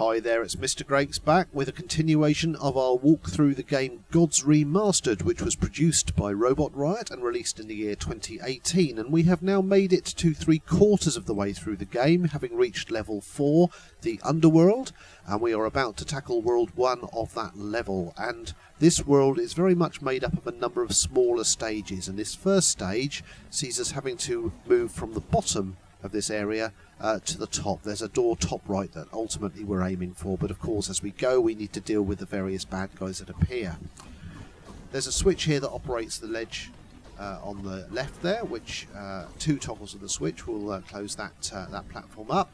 Hi there, it's Mr. Grakes back with a continuation of our walk through the game Gods Remastered, which was produced by Robot Riot and released in the year 2018, and we have now made it to 3/4 of the way through the game, having reached level 4, the Underworld, and we are about to tackle World 1 of that level. And this world is very much made up of a number of smaller stages, and this first stage sees us having to move from the bottom of this area to the top. There's a door top right that ultimately we're aiming for, but of course as we go we need to deal with the various bad guys that appear. There's a switch here that operates the ledge on the left there, which 2 toggles of the switch will close that platform up.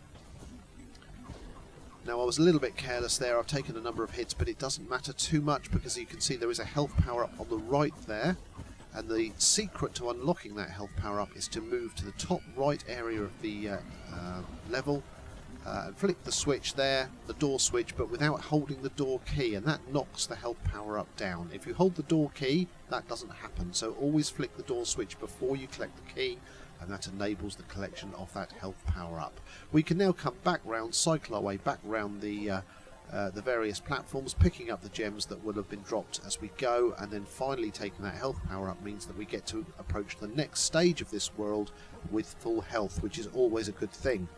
Now I was a little bit careless there, I've taken a number of hits, but it doesn't matter too much because you can see there is a health power up on the right there. And the secret to unlocking that health power-up is to move to the top right area of the level and flick the switch there, the door switch, but without holding the door key, and that knocks the health power-up down. If you hold the door key, that doesn't happen, so always flick the door switch before you collect the key, and that enables the collection of that health power-up. We can now come back round, cycle our way back round the various platforms, picking up the gems that will have been dropped as we go, and then finally taking that health power up means that we get to approach the next stage of this world with full health, which is always a good thing.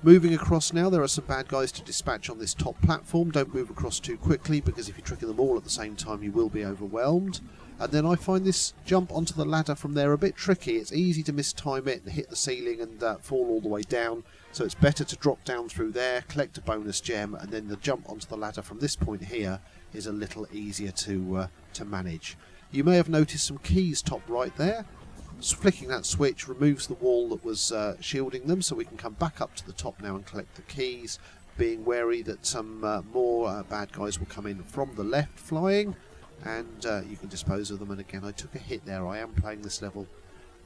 Moving across now, there are some bad guys to dispatch on this top platform. Don't move across too quickly because if you trigger them all at the same time you will be overwhelmed. And then I find this jump onto the ladder from there a bit tricky. It's easy to mistime it and hit the ceiling and fall all the way down. So it's better to drop down through there, collect a bonus gem, and then the jump onto the ladder from this point here is a little easier to manage. You may have noticed some keys top right there. Flicking that switch removes the wall that was shielding them, so we can come back up to the top now and collect the keys, being wary that some more bad guys will come in from the left flying, and you can dispose of them. And again, I took a hit there. I am playing this level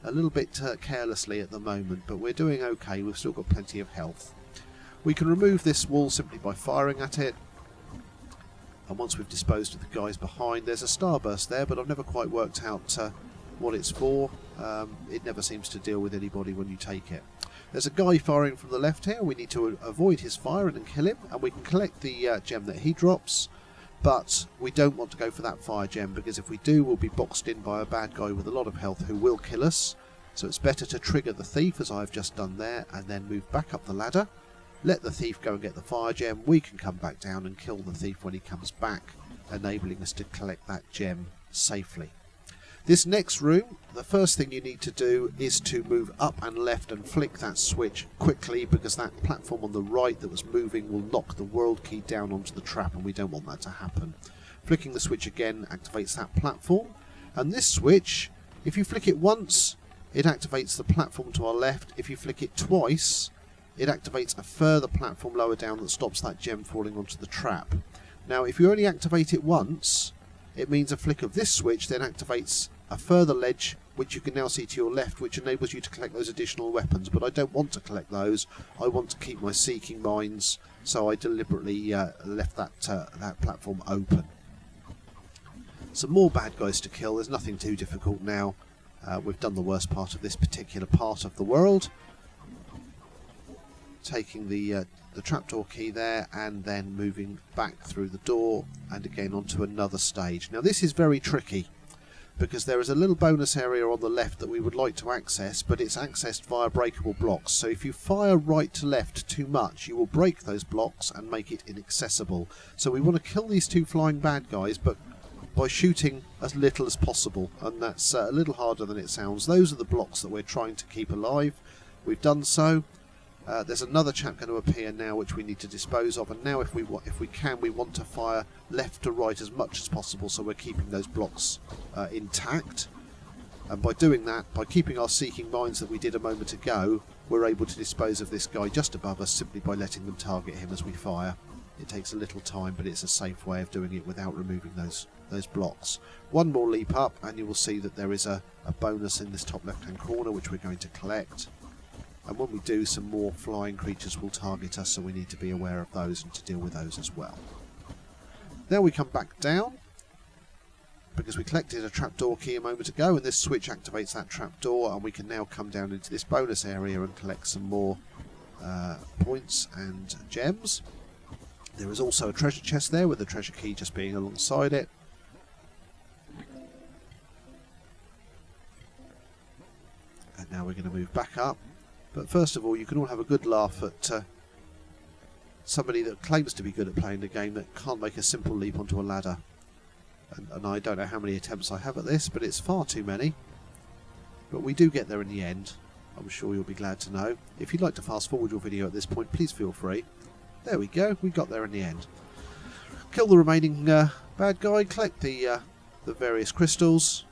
a little bit carelessly at the moment, but we're doing okay. We've still got plenty of health. We can remove this wall simply by firing at it, and once we've disposed of the guys behind, there's a starburst there, but I've never quite worked out what it's for. It never seems to deal with anybody when you take it. There's a guy firing from the left here. We need to avoid his fire and then kill him, and we can collect the gem that he drops. But we don't want to go for that fire gem, because if we do we'll be boxed in by a bad guy with a lot of health who will kill us. So it's better to trigger the thief, as I've just done there, and then move back up the ladder. Let the thief go and get the fire gem. We can come back down and kill the thief when he comes back, enabling us to collect that gem safely. This next room, the first thing you need to do is to move up and left and flick that switch quickly, because that platform on the right that was moving will knock the world key down onto the trap, and we don't want that to happen. Flicking the switch again activates that platform, and this switch, if you flick it once, it activates the platform to our left. If you flick it twice, it activates a further platform lower down that stops that gem falling onto the trap. Now if you only activate it once, it means a flick of this switch then activates a further ledge, which you can now see to your left, which enables you to collect those additional weapons, but I don't want to collect those. I want to keep my seeking mines, so I deliberately left that platform open. Some more bad guys to kill. There's nothing too difficult now. We've done the worst part of this particular part of the world. Taking the trapdoor key there and then moving back through the door and again onto another stage. Now this is very tricky, because there is a little bonus area on the left that we would like to access, but it's accessed via breakable blocks. So if you fire right to left too much, you will break those blocks and make it inaccessible. So we want to kill these 2 flying bad guys, but by shooting as little as possible, and that's a little harder than it sounds. Those are the blocks that we're trying to keep alive. We've done so. There's another chap going to appear now which we need to dispose of, and now if we can, we want to fire left to right as much as possible, so we're keeping those blocks intact. And by doing that, by keeping our seeking mines that we did a moment ago, we're able to dispose of this guy just above us simply by letting them target him as we fire. It takes a little time, but it's a safe way of doing it without removing those blocks. One more leap up and you will see that there is a bonus in this top left hand corner which we're going to collect. And when we do, some more flying creatures will target us, so we need to be aware of those and to deal with those as well. Then we come back down, because we collected a trapdoor key a moment ago, and this switch activates that trapdoor, and we can now come down into this bonus area and collect some more points and gems. There is also a treasure chest there with the treasure key just being alongside it. And now we're going to move back up. But first of all, you can all have a good laugh at somebody that claims to be good at playing the game that can't make a simple leap onto a ladder. And I don't know how many attempts I have at this, but it's far too many. But we do get there in the end. I'm sure you'll be glad to know. If you'd like to fast forward your video at this point, please feel free. There we go, we got there in the end. Kill the remaining bad guy, collect the various crystals.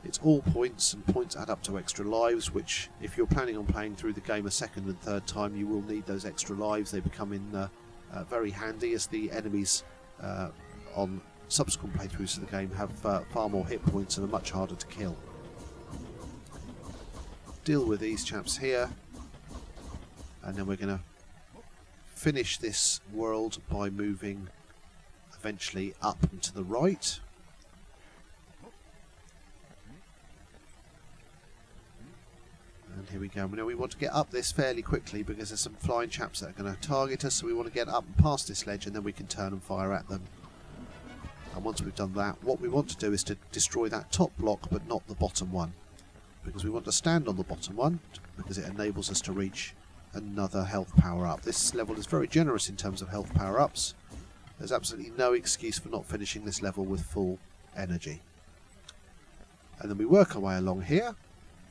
It's all points, and points add up to extra lives, which if you're planning on playing through the game a second and third time, you will need those extra lives. They become very handy, as the enemies on subsequent playthroughs of the game have far more hit points and are much harder to kill. Deal with these chaps here, and then we're going to finish this world by moving eventually up and to the right. And here we go. Now we want to get up this fairly quickly because there's some flying chaps that are going to target us, so we want to get up and past this ledge, and then we can turn and fire at them. And once we've done that, what we want to do is to destroy that top block but not the bottom one, because we want to stand on the bottom one because it enables us to reach another health power up. This level is very generous in terms of health power ups. There's absolutely no excuse for not finishing this level with full energy. And then we work our way along here,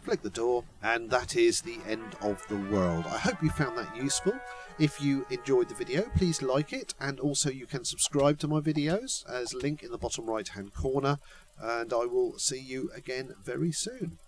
flick the door, and that is the end of the world. I hope you found that useful. If you enjoyed the video, please like it, and also you can subscribe to my videos as link in the bottom right hand corner, and I will see you again very soon.